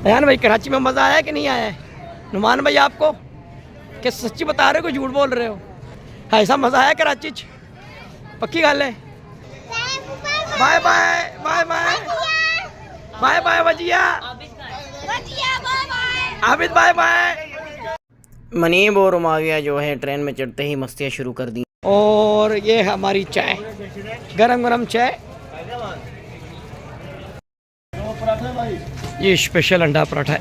अयान भाई, कराची में मज़ा आया कि नहीं आया है? नुमान भाई, आपको क्या सच्ची बता रहे हो कि झूठ बोल रहे हो? ऐसा मज़ा आया कराची च? पक्की गल है? Bye bye bye bye bye bye Wajiya Abid, bye bye. Maneeb और उमाविया जो है ट्रेन में चढ़ते ही मस्तियाँ शुरू कर दी। और ये है हमारी चाय, गरम गरम चाय। ये स्पेशल अंडा पराठा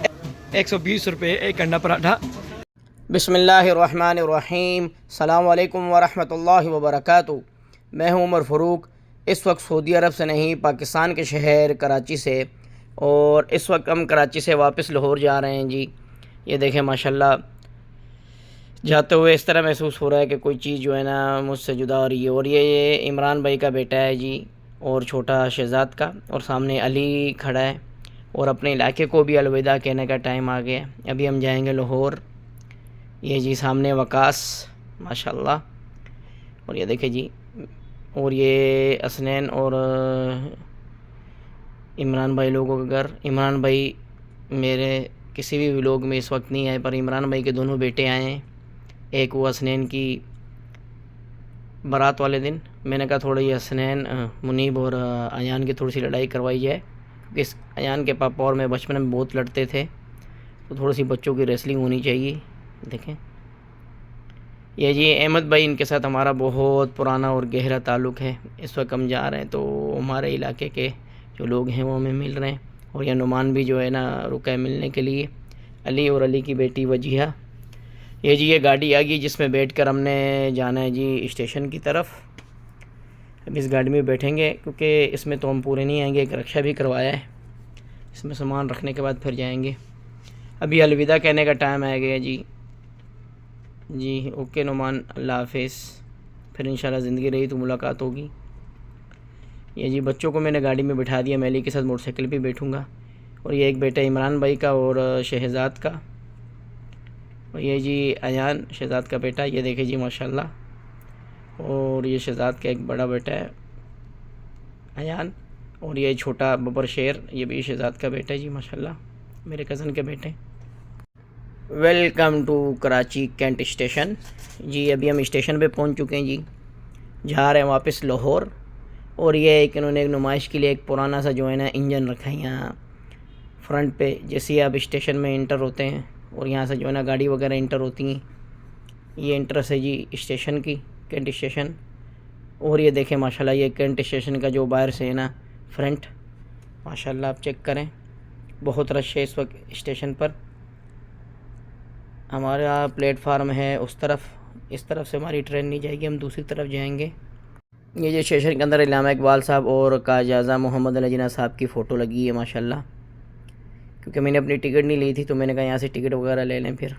120 रुपये एक अंडा पराठा। बिस्मिल्लाहिर्रहमानिर्रहीम, अस्सलाम वालेकुम वरहमतुल्लाहि वबरकातुहू। मैं हूं उमर फ़ारूक। इस वक्त सऊदी अरब से नहीं, पाकिस्तान के शहर कराची से, और इस वक्त हम कराची से वापस लाहौर जा रहे हैं जी। ये देखें माशाल्लाह, जाते हुए इस तरह महसूस हो रहा है कि कोई चीज़ जो है ना मुझसे जुदा हो रही है। और ये इमरान भाई का बेटा है जी, और छोटा शहज़ाद का, और सामने अली खड़ा है। और अपने इलाके को भी अलविदा कहने का टाइम आ गया। अभी हम जाएंगे लाहौर। ये जी सामने वकास माशाल्लाह, और ये देखे जी, और ये असनैन और इमरान भाई लोगों का घर। इमरान भाई मेरे किसी भी व्लॉग में इस वक्त नहीं आए, पर इमरान भाई के दोनों बेटे आए हैं। एक वो असनैन की बारात वाले दिन मैंने कहा थोड़ा ये असनैन, मुनीब और अयान की थोड़ी सी लड़ाई करवाई जाए, क्योंकि इस अयान के पापा और मैं बचपन में बहुत लड़ते थे, तो थोड़ी सी बच्चों की रेसलिंग होनी चाहिए। देखें ये जी अहमद भाई, इनके साथ हमारा बहुत पुराना और गहरा ताल्लुक़ है। इस वक्त हम जा रहे हैं तो हमारे इलाके के जो लोग हैं वो हमें मिल रहे हैं। और यह नुमान भी जो है ना रुका है मिलने के लिए। अली और अली की बेटी वजीहा। ये जी ये गाड़ी आ गई जिसमें बैठकर हमने जाना है जी स्टेशन की तरफ। अब इस गाड़ी में बैठेंगे, क्योंकि इसमें तो हम पूरे नहीं आएंगे, एक रक्षा भी करवाया है। इसमें सामान रखने के बाद फिर जाएंगे। अभी अलविदा कहने का टाइम आ गया जी। ओके नुमान, अल्लाह हाफिज़। फिर इंशाल्लाह ज़िंदगी रही तो मुलाकात होगी। ये जी बच्चों को मैंने गाड़ी में बिठा दिया, मैं अली के साथ मोटरसाइकिल पे बैठूँगा। और ये एक बेटा इमरान भाई का और शहज़ाद का, और ये जी अयान शहज़ाद का बेटा। ये देखे जी माशाल्लाह। और ये शहज़ाद का एक बड़ा बेटा है अयान, और ये छोटा बबर शेर, ये भी शहज़ाद का बेटा है जी माशाल्लाह, मेरे कज़न के बेटे। Welcome to Karachi cantt station जी। अभी हम स्टेशन पे पहुंच चुके हैं जी, जा रहे हैं वापस लाहौर। और ये एक इन्होंने एक नुमाइश के लिए एक पुराना सा जो है ना इंजन रखा है यहाँ फ्रंट पे, जैसे आप स्टेशन में इंटर होते हैं और यहाँ से जो है ना गाड़ी वगैरह इंटर होती हैं। ये इंट्रेस है जी स्टेशन की, कैंट स्टेशन। और ये देखें माशाल्लाह, ये कैंट स्टेशन का जो बाहर से है ना फ्रंट, माशाल्लाह आप चेक करें, बहुत रश है इस वक्त स्टेशन पर। हमारा प्लेटफार्म है उस तरफ, इस तरफ से हमारी ट्रेन नहीं जाएगी, हम दूसरी तरफ जाएंगे। ये जो स्टेशन के अंदर इल्लामा इकबाल साहब और काजाज़ा मोहम्मद अली जिन्ना साहब की फ़ोटो लगी है माशाल्लाह, क्योंकि मैंने अपनी टिकट नहीं ली थी तो मैंने कहा यहाँ से टिकट वगैरह ले लें। फिर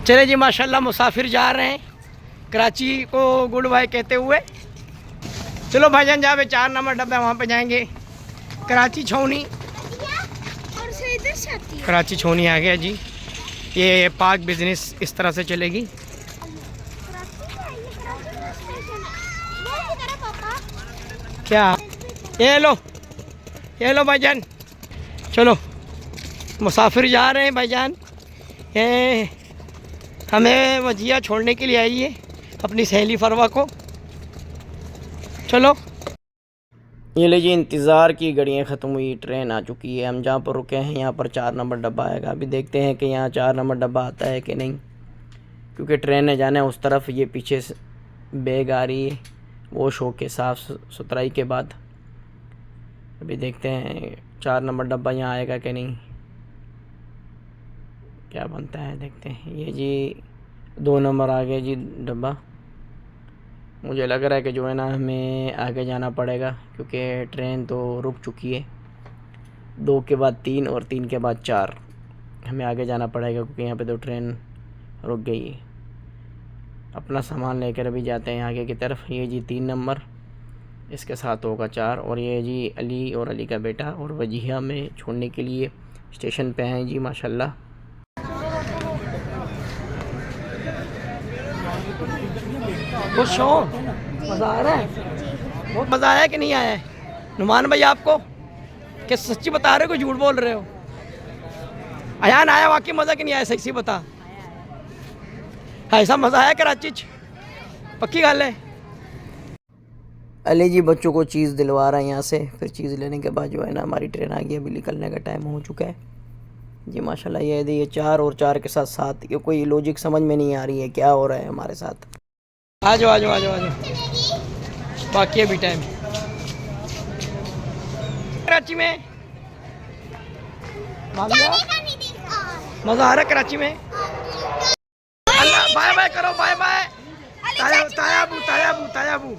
चले जी माशाल्लाह, मुसाफिर जा रहे हैं कराची को गुड बाय कहते हुए। चलो भाईजान, जहाँ पे 4 नंबर डब्बा है वहाँ पे जाएंगे। कराची छौनी, कराची छौनी आ गया जी। ये पार्क बिजनेस इस तरह से चलेगी। क्या ये लो भाईजान, चलो मुसाफिर जा रहे हैं भाईजान। ये हमें वजिया छोड़ने के लिए आई है अपनी सहेली फरवा को। चलो ये ले जी, इंतज़ार की घड़ियाँ ख़त्म हुई, ट्रेन आ चुकी है। हम जहाँ पर रुके हैं यहाँ पर 4 नंबर डब्बा आएगा। अभी देखते हैं कि यहाँ 4 नंबर डब्बा आता है कि नहीं, क्योंकि ट्रेन ने जाना है उस तरफ। ये पीछे से बैग आ रही है, वो शो के साफ़ सुथराई के बाद। अभी देखते हैं 4 नंबर डब्बा यहाँ आएगा कि नहीं, क्या बनता है देखते हैं। ये जी 2 नंबर आ गया जी डब्बा। मुझे लग रहा है कि जो है ना हमें आगे जाना पड़ेगा, क्योंकि ट्रेन तो रुक चुकी है। 2 के बाद 3 और 3 के बाद 4, हमें आगे जाना पड़ेगा, क्योंकि यहाँ पे तो ट्रेन रुक गई है। अपना सामान लेकर अभी जाते हैं आगे की तरफ। ये जी 3 नंबर, इसके साथ होगा 4। और ये जी अली और अली का बेटा और वजीहा में छोड़ने के लिए स्टेशन पे हैं जी माशाल्लाह। खुश हो? मज़ा आ रहा है? बहुत मज़ा आया कि नहीं आया है? नुमान भाई, आपको क्या सच्ची बता रहे हो कि झूठ बोल रहे हो? अयान आया वाकई मज़ा कि नहीं आया, सही बता। ऐसा मज़ा आया कराची च, पक्की गल है। अली जी बच्चों को चीज़ दिलवा रहा है यहाँ से, फिर चीज़ लेने के बाद जो है ना हमारी ट्रेन आ गई, अभी निकलने का टाइम हो चुका है जी। माशाल्लाह ये 4 और 4 के साथ 7, ये कोई लॉजिक समझ में नहीं आ रही है क्या हो रहा है हमारे साथ। आ जाओ आ जाओ आ जाओ आ जाओ, बाकी अभी टाइम। कराची में मज़ा आ रहा है कराची में। अल्लाह बाय बाय करो, बाय बाय। तायाबू तायाबू तायाबू,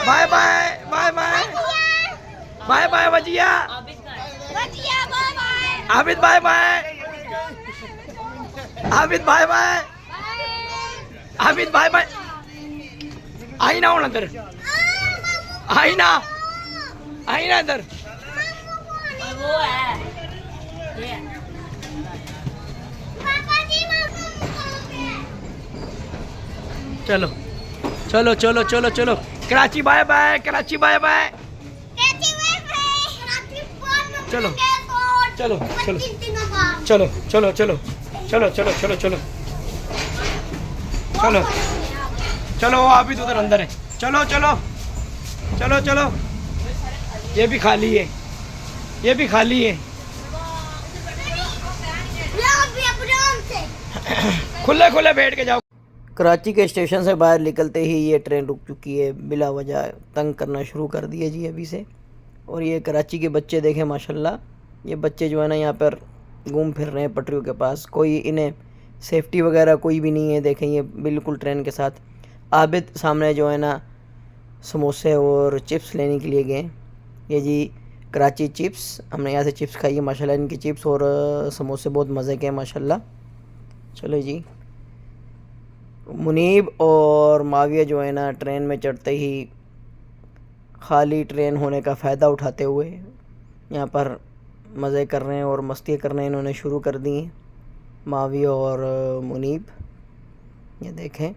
bye bye bye bye bye bye. Wajiya Abid bye bye, Abid bye bye, Abid bye bye. आई ना अंदर, आई ना अंदर। चलो चलो चलो चलो चलो, Karachi bye bye, Karachi bye bye. चलो चलो चलो चलो चलो चलो चलो चलो चलो चलो चलो चलो, अभी तो उधर अंदर है। चलो चलो चलो चलो, ये भी खाली है, ये भी खाली है। खुले खुले बैठ के जाओ। कराची के स्टेशन से बाहर निकलते ही ये ट्रेन रुक चुकी है, बिला वजह तंग करना शुरू कर दिया जी अभी से। और ये कराची के बच्चे देखें माशाल्लाह, ये बच्चे जो है ना यहाँ पर घूम फिर रहे हैं पटरियों के पास, कोई इन्हें सेफ्टी वगैरह कोई भी नहीं है। देखें ये बिल्कुल ट्रेन के साथ। आबिद सामने जो है ना समोसे और चिप्स लेने के लिए गए। ये जी कराची चिप्स, हमने यहाँ से चिप्स खाई है माशाल्लाह। इनकी चिप्स और समोसे बहुत मज़े के हैं माशाल्लाह। चलो जी, मुनीब और माविया जो है ना ट्रेन में चढ़ते ही खाली ट्रेन होने का फ़ायदा उठाते हुए यहाँ पर मज़े कर रहे हैं और मस्ती करने इन्होंने शुरू कर दी हैं, माविया और मुनीब। ये देखें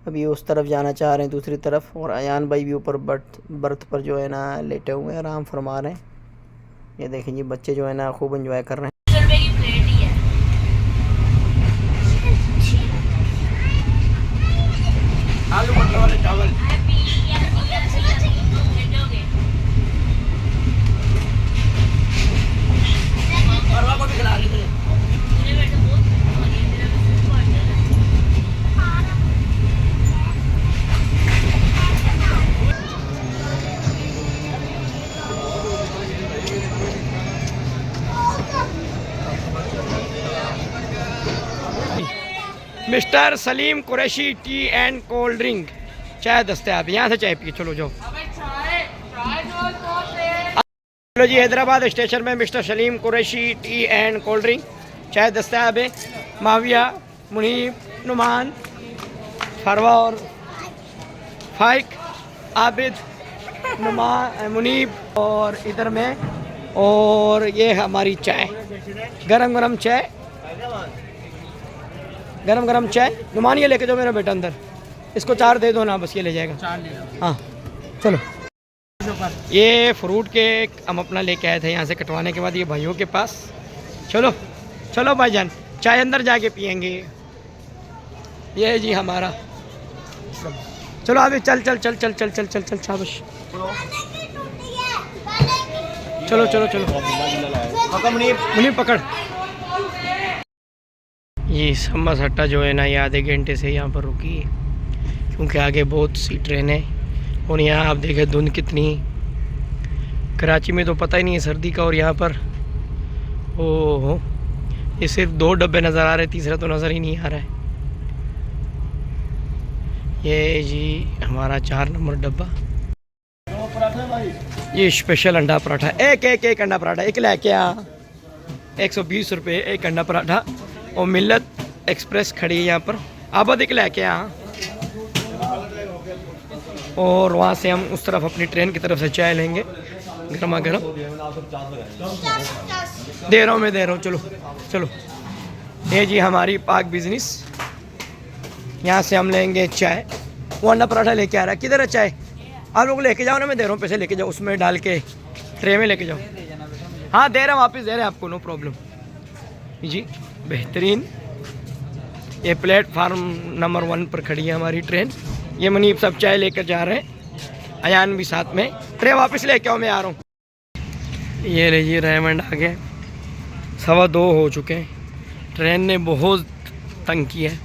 अभी उस तरफ जाना चाह रहे हैं दूसरी तरफ, और अयान भाई भी ऊपर बर्थ पर जो है ना लेटे हुए हैं, आराम फरमा रहे हैं। ये देखें जी बच्चे जो है ना खूब एंजॉय कर रहे हैं। आलू मटर वाले चावल, को भी खिला लीजिए। Mister Salim Qureshi T and cold drink, चाय दस्तयाब, यहाँ से चाय पिए। चलो जाओ। चलो जी, हैदराबाद स्टेशन में mister Salim Qureshi T and cold drink, चाय दस्तयाब है। माविया, मुनीब, नुमान, फरवा और फाइक, आबिद, मुनीब और इधर में, और ये हमारी चाय, गरम गरम चाय, गरम गरम चाय। नुमान ये लेके जाओ मेरा बेटा अंदर, इसको 4 दे दो ना, बस ये ले जाएगा 4 ले लो। हाँ चलो। ये फ्रूट केक हम अपना लेके आए थे यहाँ से कटवाने के बाद ये भाइयों के पास। चलो चलो भाईजान, चाय अंदर जाके पियेंगे। ये जी हमारा, चलो अभी चल चल चल चल चल चल चल चल शाबाश। चलो चलो चलो, मुनीब पकड़। ये सम्मस हट्टा जो है ना ये आधे घंटे से यहाँ पर रुकी है, क्योंकि आगे बहुत सी ट्रेनें, और यहाँ आप देखें धुंध कितनी। कराची में तो पता ही नहीं है सर्दी का, और यहाँ पर ओहो ये सिर्फ 2 डब्बे नज़र आ रहे हैं, तीसरा तो नज़र ही नहीं आ रहा है। ये जी हमारा 4 नंबर डब्बा, ये स्पेशल अंडा पराठा, एक अंडा पराठा एक लेके आ, 120 रुपये एक अंडा पराठा। और मिल्लत एक्सप्रेस खड़ी है यहाँ पर, आबाद एक लेके आ। और वहाँ से हम उस तरफ अपनी ट्रेन की तरफ से चाय लेंगे गर्मा गर्म। दे रहा हूँ चलो चलो। ये जी हमारी पाक बिजनेस, यहाँ से हम लेंगे चाय। वो अंडा पराठा लेके आ रहा है, किधर है चाय? आप लोग लेके जाओ ना, मैं दे रहा हूँ पैसे, लेके जाओ, उसमें डाल के ट्रे में लेके जाओ। हाँ दे रहे हैं, वापस दे रहे हैं आपको, नो प्रॉब्लम जी। बेहतरीन। ये प्लेटफार्म नंबर 1 पर खड़ी है हमारी ट्रेन। ये मुनीब सब चाय लेकर जा रहे हैं, अयान भी साथ में। ट्रेन वापस लेके आओ, मैं आ रहा हूँ। ये लीजिए रेमंड आ गए, 2:15 हो चुके हैं। ट्रेन ने बहुत तंग किया है,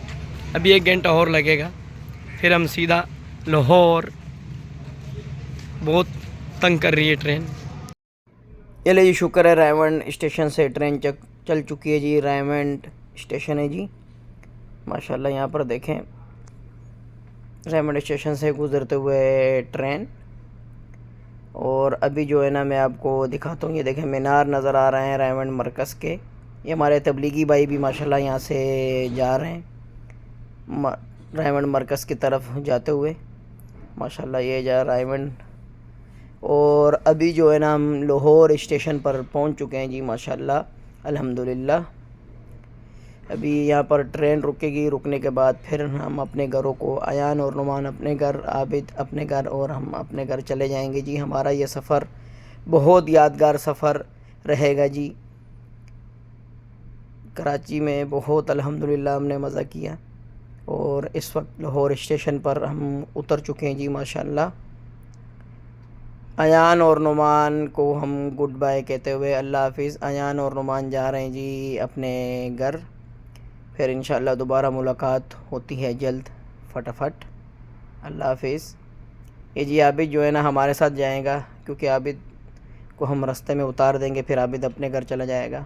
अभी 1 घंटा और लगेगा, फिर हम सीधा लाहौर। बहुत तंग कर रही है ट्रेन। ये ले जी, शुक्र है रेमंड स्टेशन से ट्रेन चल चुकी है जी। रेमंड स्टेशन है जी माशाल्लाह। यहाँ पर देखें रेमंड स्टेशन से गुज़रते हुए ट्रेन। और अभी जो है ना मैं आपको दिखाता हूँ, ये देखें मीनार नज़र आ रहे हैं रेमंड मरकज़ के। ये हमारे तबलीगी भाई भी माशाल्लाह यहाँ से जा रहे हैं रेमंड मरकज़ की तरफ जाते हुए माशाल्लाह। ये जा रेमंड। और अभी जो है ना हम लाहौर स्टेशन पर पहुँच चुके हैं जी माशाल्लाह अल्हम्दुलिल्लाह। अभी यहाँ पर ट्रेन रुकेगी, रुकने के बाद फिर हम अपने घरों को, अयान और नुमान अपने घर, आबिद अपने घर और हम अपने घर चले जाएंगे जी। हमारा ये सफ़र बहुत यादगार सफ़र रहेगा जी। कराची में बहुत अल्हम्दुलिल्लाह हमने मज़ा किया। और इस वक्त लाहौर स्टेशन पर हम उतर चुके हैं जी माशाल्लाह। अयान और नुमान को हम गुड बाय कहते हुए अल्लाह हाफिज़। अयान और नुमान जा रहे हैं जी अपने घर, फिर इंशाअल्लाह दोबारा मुलाकात होती है जल्द फटाफट। अल्लाह हाफिज़। ये जी आबिद जो है ना हमारे साथ जाएगा, क्योंकि आबिद को हम रास्ते में उतार देंगे, फिर आबिद अपने घर चला जाएगा।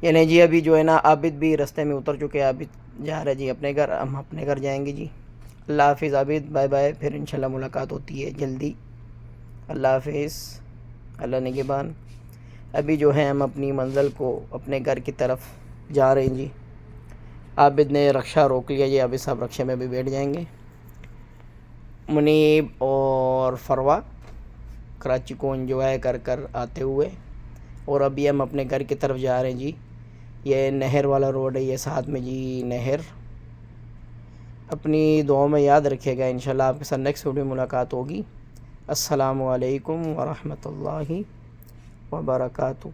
ये नहीं जी, अभी जो है ना आबिद भी रास्ते में उतर चुके हैं, आबिद जा रहे जी अपने घर, हम अपने घर जाएंगे जी। अल्लाह हाफिज़ आबिद, बाय बाय, फिर इंशाअल्लाह मुलाकात होती है जल्दी। अल्लाह हाफिज़, अल्लाह निगहबान। अभी जो है हम अपनी मंज़िल को, अपने घर की तरफ जा रहे हैं जी। आबिद ने रक्षा रोक लिया जी, आबिद साहब रक्षा में भी बैठ जाएंगे। मुनीब और फरवा कराची को एंजॉय कर कर आते हुए, और अभी हम अपने घर की तरफ जा रहे हैं जी। ये नहर वाला रोड है, ये साथ में जी नहर। अपनी दुआओं में याद रखिएगा, इंशाल्लाह आपके साथ नेक्स्ट वीडियो मुलाकात होगी। अस्सलामु अलैकुम व रहमतुल्लाहि व बरकातुहू।